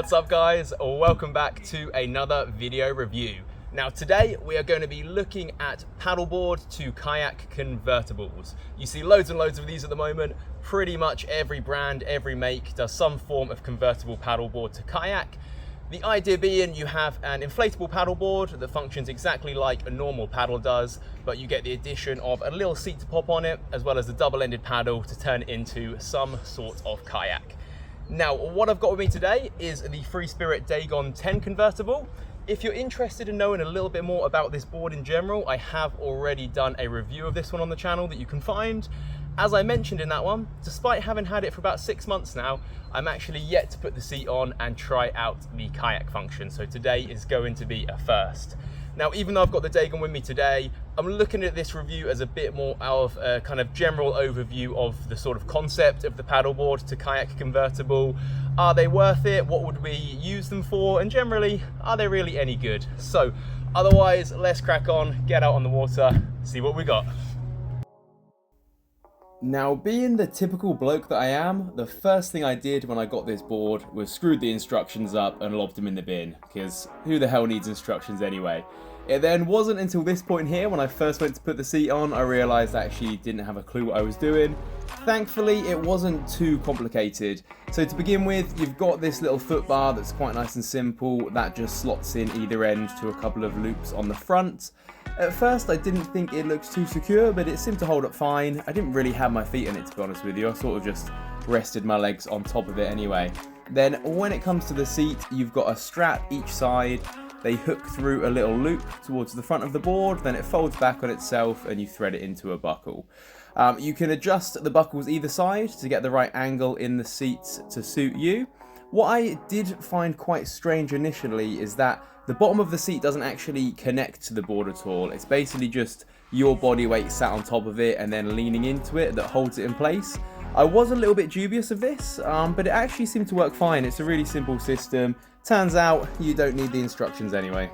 What's up guys? Welcome back to another video review. Now today we are going to be looking at paddleboard to kayak convertibles. You see loads and loads of these at the moment. Pretty much every brand, every make does some form of convertible paddleboard to kayak. The idea being you have an inflatable paddleboard that functions exactly like a normal paddle does, but you get the addition of a little seat to pop on it, as well as a double-ended paddle to turn into some sort of kayak. Now, what I've got with me today is the freespirt Dagon 10 convertible. If you're interested in knowing a little bit more about this board in general, I have already done a review of this one on the channel that you can find. As I mentioned in that one, despite having had it for about 6 months now, I'm actually yet to put the seat on and try out the kayak function. So today is going to be a first. Now, even though I've got the Dagon with me today, I'm looking at this review as a bit more of a kind of general overview of the sort of concept of the paddleboard to kayak convertible. Are they worth it? What would we use them for? And generally, are they really any good? So otherwise, let's crack on, get out on the water, see what we got. Now, being the typical bloke that I am, the first thing I did when I got this board was screwed the instructions up and lobbed them in the bin, because who the hell needs instructions anyway? It then wasn't until this point here, when I first went to put the seat on, I realised I actually didn't have a clue what I was doing. Thankfully, it wasn't too complicated. So to begin with, you've got this little foot bar that's quite nice and simple, that just slots in either end to a couple of loops on the front. At first I didn't think it looked too secure, but it seemed to hold up fine. I didn't really have my feet in it, to be honest with you. I sort of just rested my legs on top of it anyway. Then when it comes to the seat, you've got a strap each side. They hook through a little loop towards the front of the board, then it folds back on itself and you thread it into a buckle. You can adjust the buckles either side to get the right angle in the seat to suit you. What I did find quite strange initially is that the bottom of the seat doesn't actually connect to the board at all. It's basically just your body weight sat on top of it and then leaning into it that holds it in place. I was a little bit dubious of this, but it actually seemed to work fine. It's a really simple system. Turns out you don't need the instructions anyway.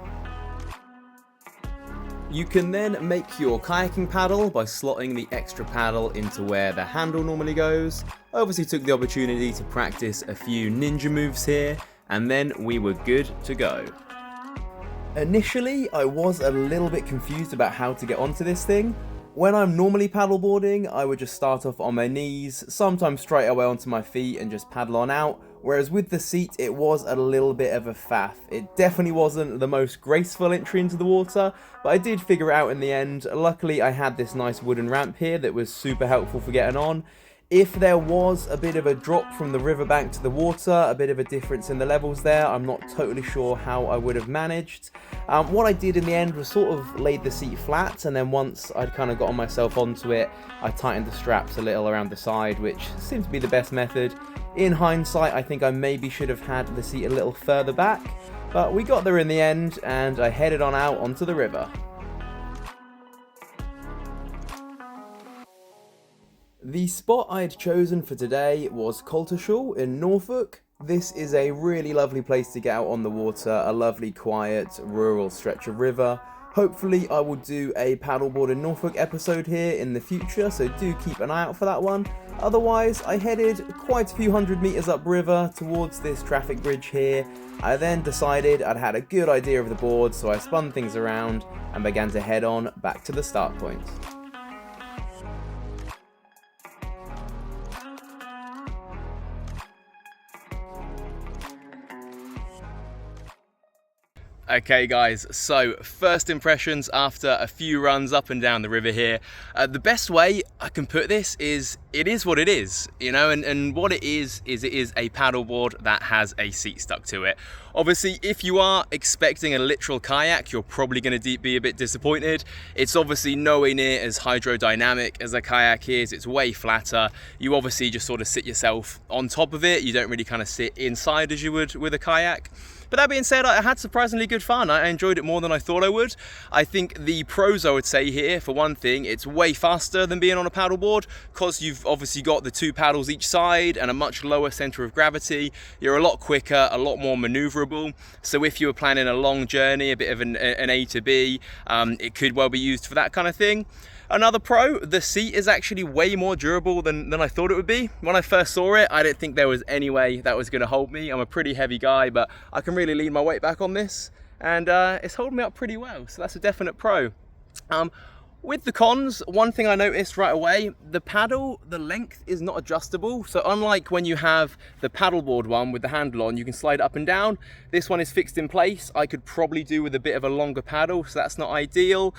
You can then make your kayaking paddle by slotting the extra paddle into where the handle normally goes. I obviously took the opportunity to practice a few ninja moves here, and then we were good to go. Initially, I was a little bit confused about how to get onto this thing. When I'm normally paddleboarding, I would just start off on my knees, sometimes straight away onto my feet and just paddle on out, whereas with the seat it was a little bit of a faff. It definitely wasn't the most graceful entry into the water, but I did figure it out in the end. Luckily I had this nice wooden ramp here that was super helpful for getting on. If there was a bit of a drop from the riverbank to the water, a bit of a difference in the levels there, I'm not totally sure how I would have managed. What I did in the end was sort of laid the seat flat, and then once I'd kind of gotten myself onto it, I tightened the straps a little around the side, which seemed to be the best method. In hindsight, I think I maybe should have had the seat a little further back, but we got there in the end, and I headed on out onto the river. The spot I had chosen for today was Coltishall in Norfolk. This is a really lovely place to get out on the water, a lovely quiet rural stretch of river. Hopefully I will do a paddleboard in Norfolk episode here in the future, so do keep an eye out for that one. Otherwise, I headed quite a few hundred meters upriver towards this traffic bridge here. I then decided I'd had a good idea of the board, so I spun things around and began to head on back to the start point. Okay guys, so first impressions after a few runs up and down the river here. The best way I can put this is, it is what it is, you know, and what it is it is a paddleboard that has a seat stuck to it. Obviously, if you are expecting a literal kayak, you're probably going to be a bit disappointed. It's obviously nowhere near as hydrodynamic as a kayak is. It's way flatter. You obviously just sort of sit yourself on top of it. You don't really kind of sit inside as you would with a kayak. But that being said, I had surprisingly good fun. I enjoyed it more than I thought I would. I think the pros I would say here, for one thing, it's way faster than being on a paddleboard because you've obviously got the two paddles each side and a much lower center of gravity. You're a lot quicker, a lot more maneuverable. So if you were planning a long journey, a bit of an A to B, it could well be used for that kind of thing. Another pro, the seat is actually way more durable than I thought it would be. When I first saw it, I didn't think there was any way that was gonna hold me. I'm a pretty heavy guy, but I can really lean my weight back on this, and it's holding me up pretty well, so that's a definite pro. With the cons, one thing I noticed right away, the paddle, the length is not adjustable. So unlike when you have the paddleboard one with the handle on, you can slide up and down. This one is fixed in place. I could probably do with a bit of a longer paddle, so that's not ideal.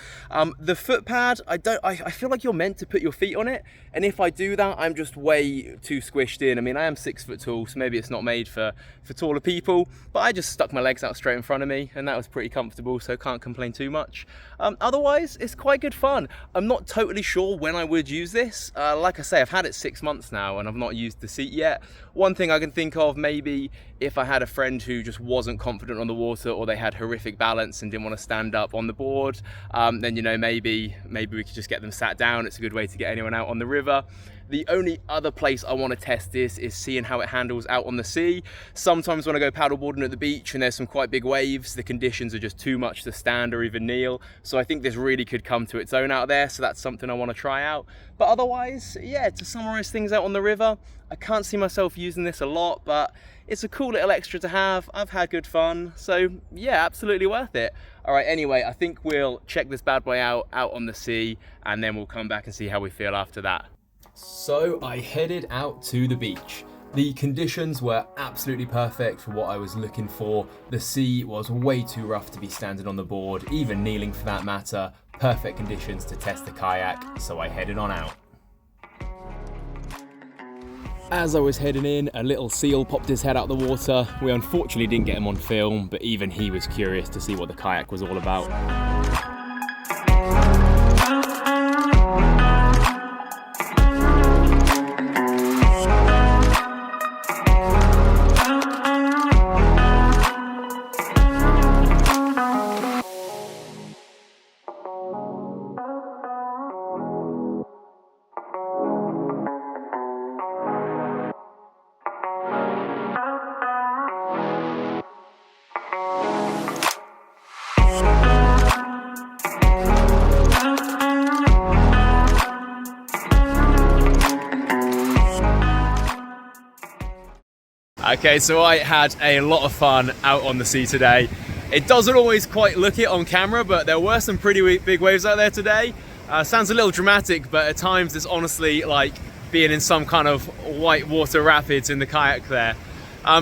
The foot pad, I feel like you're meant to put your feet on it. And if I do that, I'm just way too squished in. I mean, I am 6 foot tall, so maybe it's not made for taller people, but I just stuck my legs out straight in front of me, and that was pretty comfortable, so can't complain too much. Otherwise, it's quite good fun. I'm not totally sure when I would use this. Like I say, I've had it 6 months now and I've not used the seat yet. One thing I can think of, maybe if I had a friend who just wasn't confident on the water, or they had horrific balance and didn't want to stand up on the board, then, you know, maybe we could just get them sat down. It's a good way to get anyone out on the river. The only other place I want to test this is seeing how it handles out on the sea. Sometimes when I go paddleboarding at the beach and there's some quite big waves, the conditions are just too much to stand or even kneel. So I think this really could come to its own out there. So that's something I want to try out. But otherwise, yeah, to summarize things out on the river, I can't see myself using this a lot, but it's a cool little extra to have. I've had good fun. So yeah, absolutely worth it. All right, anyway, I think we'll check this bad boy out on the sea, and then we'll come back and see how we feel after that. So I headed out to the beach. The conditions were absolutely perfect for what I was looking for. The sea was way too rough to be standing on the board, even kneeling for that matter. Perfect conditions to test the kayak, so I headed on out. As I was heading in, a little seal popped his head out the water. We unfortunately didn't get him on film, but even he was curious to see what the kayak was all about. Okay, so I had a lot of fun out on the sea today. It doesn't always quite look it on camera, but there were some pretty big waves out there today. Sounds a little dramatic, but at times it's honestly like being in some kind of white water rapids in the kayak there.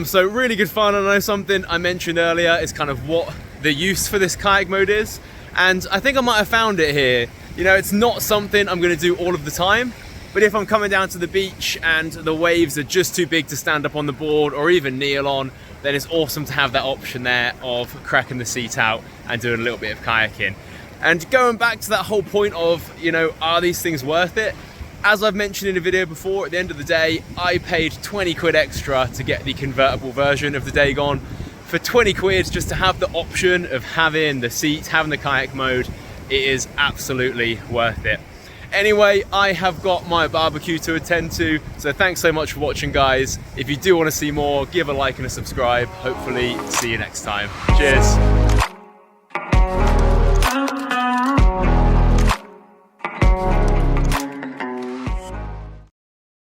So really good fun. I know something I mentioned earlier is kind of what the use for this kayak mode is. And I think I might have found it here. You know, it's not something I'm gonna do all of the time, but if I'm coming down to the beach and the waves are just too big to stand up on the board or even kneel on, then it's awesome to have that option there of cracking the seat out and doing a little bit of kayaking. And going back to that whole point of, you know, are these things worth it? As I've mentioned in a video before, at the end of the day, I paid 20 quid extra to get the convertible version of the Dagon. For 20 quid, just to have the option of having the seat, having the kayak mode, it is absolutely worth it. Anyway, I have got my barbecue to attend to, so thanks so much for watching, guys. If you do want to see more, give a like and a subscribe. Hopefully, see you next time. Cheers.